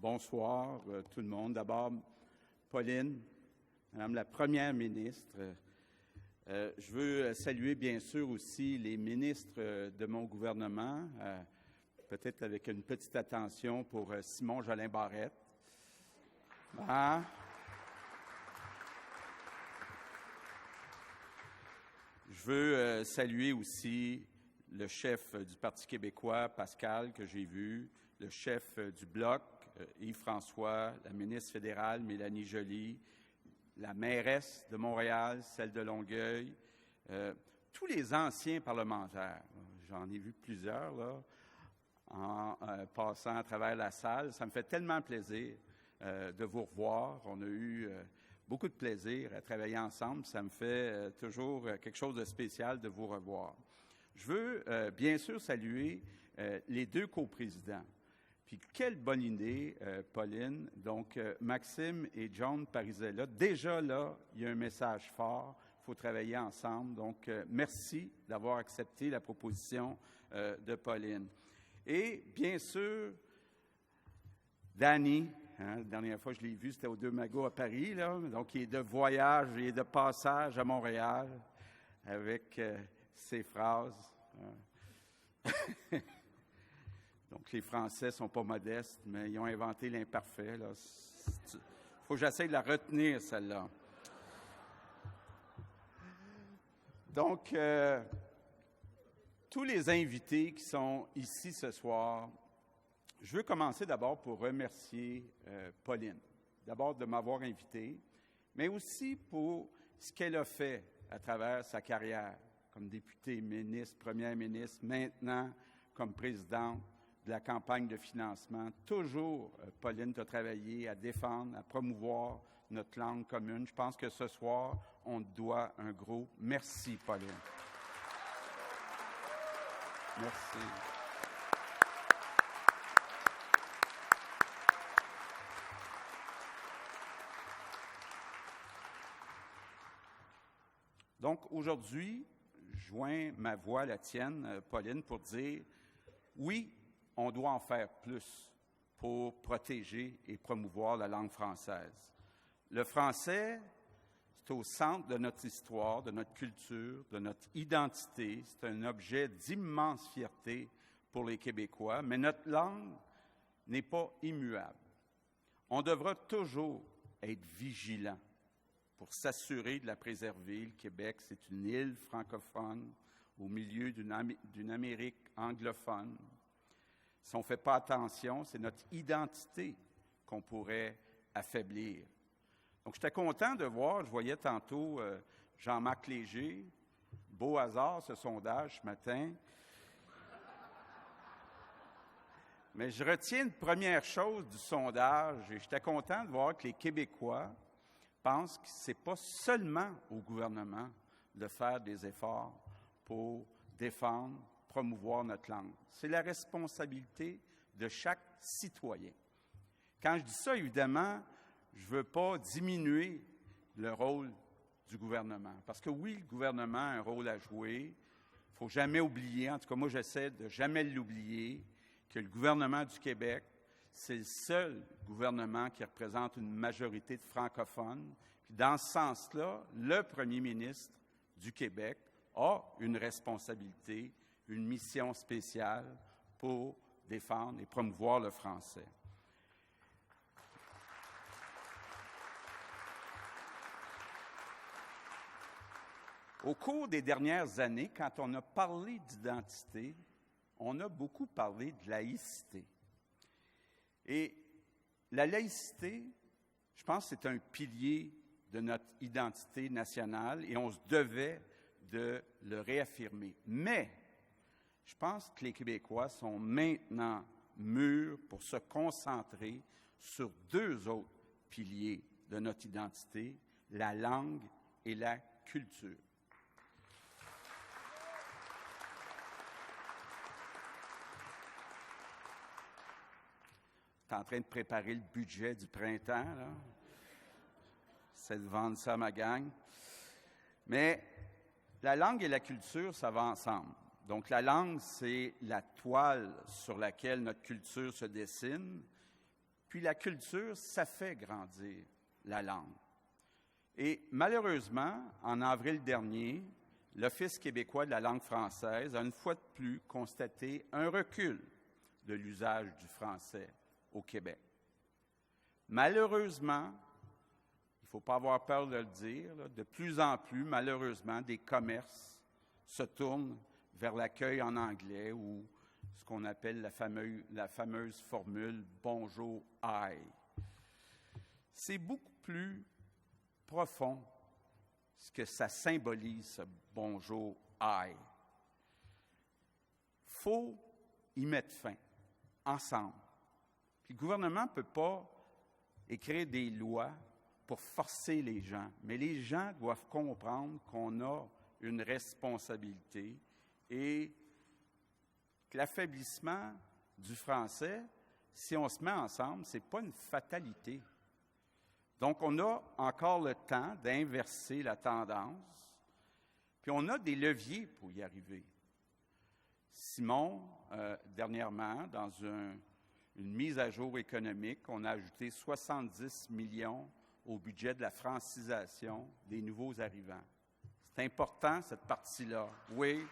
bonsoir tout le monde. D'abord, Pauline, Madame la Première ministre, je veux saluer bien sûr aussi les ministres de mon gouvernement, peut-être avec une petite attention pour Simon Jolin Barrette. Ah. Je veux saluer aussi le chef du Parti québécois, Pascal, que j'ai vu, le chef du Bloc, Yves-François, la ministre fédérale, Mélanie Joly, la mairesse de Montréal, celle de Longueuil, tous les anciens parlementaires. J'en ai vu plusieurs là, en passant à travers la salle. Ça me fait tellement plaisir de vous revoir. On a eu beaucoup de plaisir à travailler ensemble. Ça me fait toujours quelque chose de spécial de vous revoir. Je veux bien sûr saluer les deux coprésidents. Puis quelle bonne idée, Pauline. Donc, Maxime et John Parisella. Déjà là, il y a un message fort. Il faut travailler ensemble. Donc, merci d'avoir accepté la proposition de Pauline. Et bien sûr, Danny. La dernière fois que je l'ai vu, c'était aux Deux Magots à Paris. Là. Donc, il est de voyage, il est de passage à Montréal avec ses phrases. Donc, les Français ne sont pas modestes, mais ils ont inventé l'imparfait. Il faut que j'essaie de la retenir, celle-là. Donc, tous les invités qui sont ici ce soir, je veux commencer d'abord pour remercier Pauline, d'abord de m'avoir invité, mais aussi pour ce qu'elle a fait à travers sa carrière comme députée, ministre, première ministre, maintenant comme présidente de la campagne de financement. Toujours, Pauline, tu as travaillé à défendre, à promouvoir notre langue commune. Je pense que ce soir, on te doit un gros merci, Pauline. Merci. Donc, aujourd'hui, je joins ma voix à la tienne, Pauline, pour dire, oui, on doit en faire plus pour protéger et promouvoir la langue française. Le français, c'est au centre de notre histoire, de notre culture, de notre identité. C'est un objet d'immense fierté pour les Québécois, mais notre langue n'est pas immuable. On devra toujours être vigilant pour s'assurer de la préserver. Le Québec, c'est une île francophone au milieu d'une Amérique anglophone. Si on ne fait pas attention, c'est notre identité qu'on pourrait affaiblir. Donc, j'étais content de voir, je voyais tantôt Jean-Marc Léger, beau hasard ce sondage ce matin. Mais je retiens une première chose du sondage, et j'étais content de voir que les Québécois pensent que ce n'est pas seulement au gouvernement de faire des efforts pour défendre, promouvoir notre langue. C'est la responsabilité de chaque citoyen. Quand je dis ça, évidemment, je ne veux pas diminuer le rôle du gouvernement. Parce que oui, le gouvernement a un rôle à jouer. Il ne faut jamais oublier, en tout cas moi j'essaie de jamais l'oublier, que le gouvernement du Québec, c'est le seul gouvernement qui représente une majorité de francophones. Puis dans ce sens-là, le premier ministre du Québec a une responsabilité, une mission spéciale pour défendre et promouvoir le français. Au cours des dernières années, quand on a parlé d'identité, on a beaucoup parlé de laïcité. Et la laïcité, je pense que c'est un pilier de notre identité nationale et on se devait de le réaffirmer. Mais je pense que les Québécois sont maintenant mûrs pour se concentrer sur deux autres piliers de notre identité, la langue et la culture. En train de préparer le budget du printemps, là. C'est de vendre ça à ma gang. Mais la langue et la culture, ça va ensemble. Donc, la langue, c'est la toile sur laquelle notre culture se dessine. Puis la culture, ça fait grandir la langue. Et malheureusement, en avril dernier, l'Office québécois de la langue française a une fois de plus constaté un recul de l'usage du français au Québec. Malheureusement, il ne faut pas avoir peur de le dire, de plus en plus, malheureusement, des commerces se tournent vers l'accueil en anglais ou ce qu'on appelle la fameuse formule « Bonjour, hi ». C'est beaucoup plus profond ce que ça symbolise, ce « Bonjour, hi ». Il faut y mettre fin, ensemble. Puis le gouvernement ne peut pas écrire des lois pour forcer les gens, mais les gens doivent comprendre qu'on a une responsabilité et que l'affaiblissement du français, si on se met ensemble, ce n'est pas une fatalité. Donc, on a encore le temps d'inverser la tendance, puis on a des leviers pour y arriver. Simon, dernièrement, dans une mise à jour économique, on a ajouté 70 millions au budget de la francisation des nouveaux arrivants. C'est important, cette partie-là. Oui,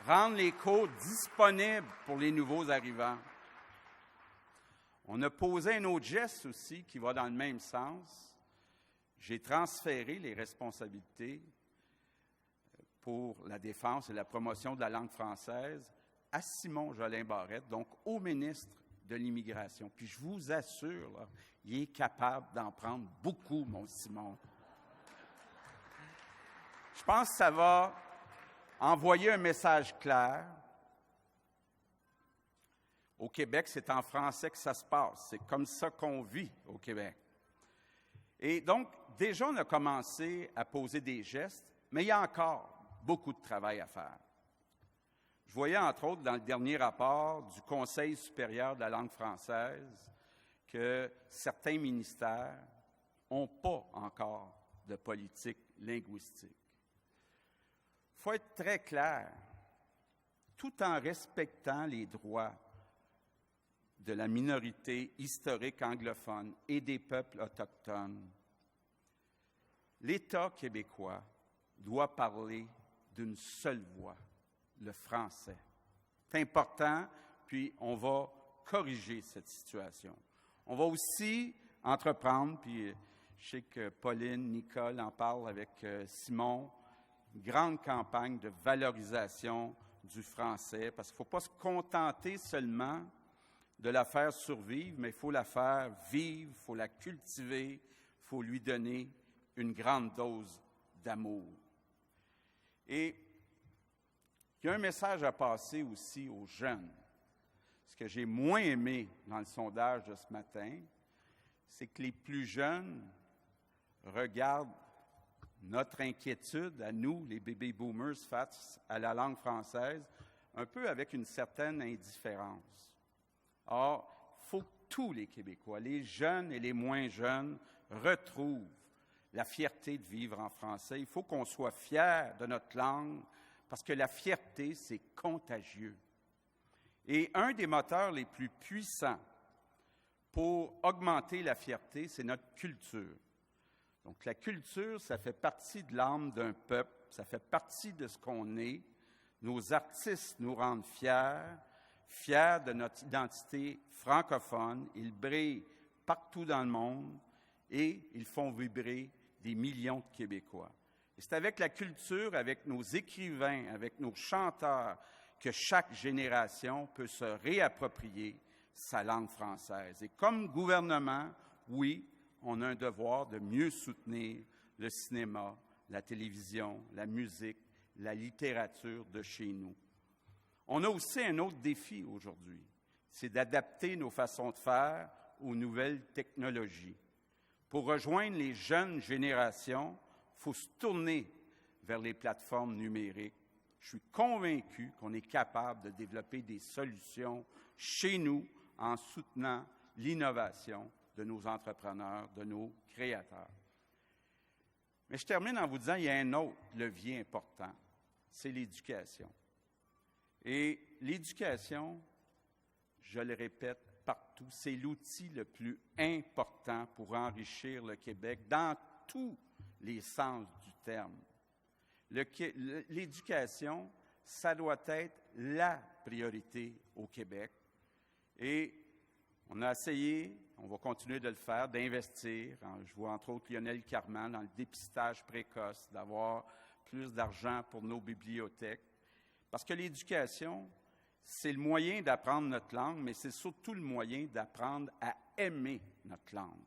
rendre les cours disponibles pour les nouveaux arrivants. On a posé un autre geste aussi qui va dans le même sens. J'ai transféré les responsabilités pour la défense et la promotion de la langue française à Simon Jolin Barrette, donc au ministre de l'Immigration. Puis je vous assure, là, il est capable d'en prendre beaucoup, mon Simon. Je pense que ça va envoyer un message clair. Au Québec, c'est en français que ça se passe. C'est comme ça qu'on vit au Québec. Et donc, déjà, on a commencé à poser des gestes, mais il y a encore beaucoup de travail à faire. Je voyais, entre autres, dans le dernier rapport du Conseil supérieur de la langue française, que certains ministères n'ont pas encore de politique linguistique. Il faut être très clair, tout en respectant les droits de la minorité historique anglophone et des peuples autochtones. L'État québécois doit parler d'une seule voix, le français. C'est important, puis on va corriger cette situation. On va aussi entreprendre, puis je sais que Pauline, Nicole en parlent avec Simon, une grande campagne de valorisation du français, parce qu'il ne faut pas se contenter seulement de la faire survivre, mais il faut la faire vivre, il faut la cultiver, il faut lui donner une grande dose d'amour. Et il y a un message à passer aussi aux jeunes. Ce que j'ai moins aimé dans le sondage de ce matin, c'est que les plus jeunes regardent notre inquiétude à nous, les baby boomers, face à la langue française, un peu avec une certaine indifférence. Or, il faut que tous les Québécois, les jeunes et les moins jeunes, retrouvent la fierté de vivre en français. Il faut qu'on soit fiers de notre langue, parce que la fierté, c'est contagieux. Et un des moteurs les plus puissants pour augmenter la fierté, c'est notre culture. Donc, la culture, ça fait partie de l'âme d'un peuple, ça fait partie de ce qu'on est. Nos artistes nous rendent fiers de notre identité francophone. Ils brillent partout dans le monde et ils font vibrer des millions de Québécois. Et c'est avec la culture, avec nos écrivains, avec nos chanteurs, que chaque génération peut se réapproprier sa langue française. Et comme gouvernement, oui, on a un devoir de mieux soutenir le cinéma, la télévision, la musique, la littérature de chez nous. On a aussi un autre défi aujourd'hui, c'est d'adapter nos façons de faire aux nouvelles technologies. Pour rejoindre les jeunes générations, il faut se tourner vers les plateformes numériques. Je suis convaincu qu'on est capable de développer des solutions chez nous en soutenant l'innovation de nos entrepreneurs, de nos créateurs. Mais je termine en vous disant qu'il y a un autre levier important, c'est l'éducation. Et l'éducation, je le répète partout, c'est l'outil le plus important pour enrichir le Québec dans tous les sens du terme. L'éducation, ça doit être la priorité au Québec. Et on a essayé, on va continuer de le faire, d'investir. Je vois entre autres Lionel Carman dans le dépistage précoce, d'avoir plus d'argent pour nos bibliothèques. Parce que l'éducation, c'est le moyen d'apprendre notre langue, mais c'est surtout le moyen d'apprendre à aimer notre langue.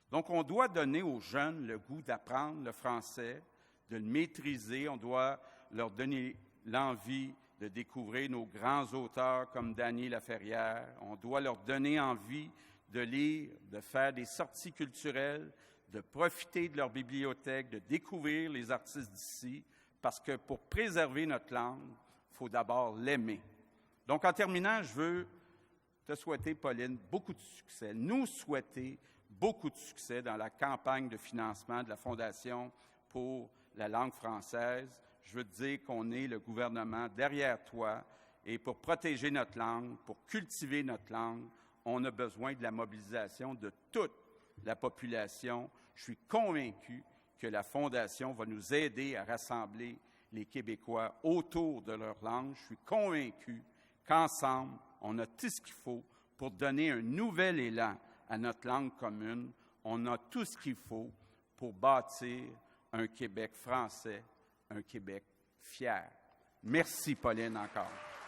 Donc, on doit donner aux jeunes le goût d'apprendre le français, de le maîtriser. On doit leur donner l'envie de découvrir nos grands auteurs comme Dany Laferrière. On doit leur donner envie de lire, de faire des sorties culturelles, de profiter de leur bibliothèque, de découvrir les artistes d'ici, parce que pour préserver notre langue, il faut d'abord l'aimer. Donc, en terminant, je veux te souhaiter, Pauline, beaucoup de succès, nous souhaiter beaucoup de succès dans la campagne de financement de la Fondation pour la langue française. Je veux te dire qu'on est le gouvernement derrière toi et pour protéger notre langue, pour cultiver notre langue, on a besoin de la mobilisation de toute la population. Je suis convaincu que la Fondation va nous aider à rassembler les Québécois autour de leur langue. Je suis convaincu qu'ensemble, on a tout ce qu'il faut pour donner un nouvel élan à notre langue commune. On a tout ce qu'il faut pour bâtir un Québec français, un Québec fier. Merci, Pauline, encore.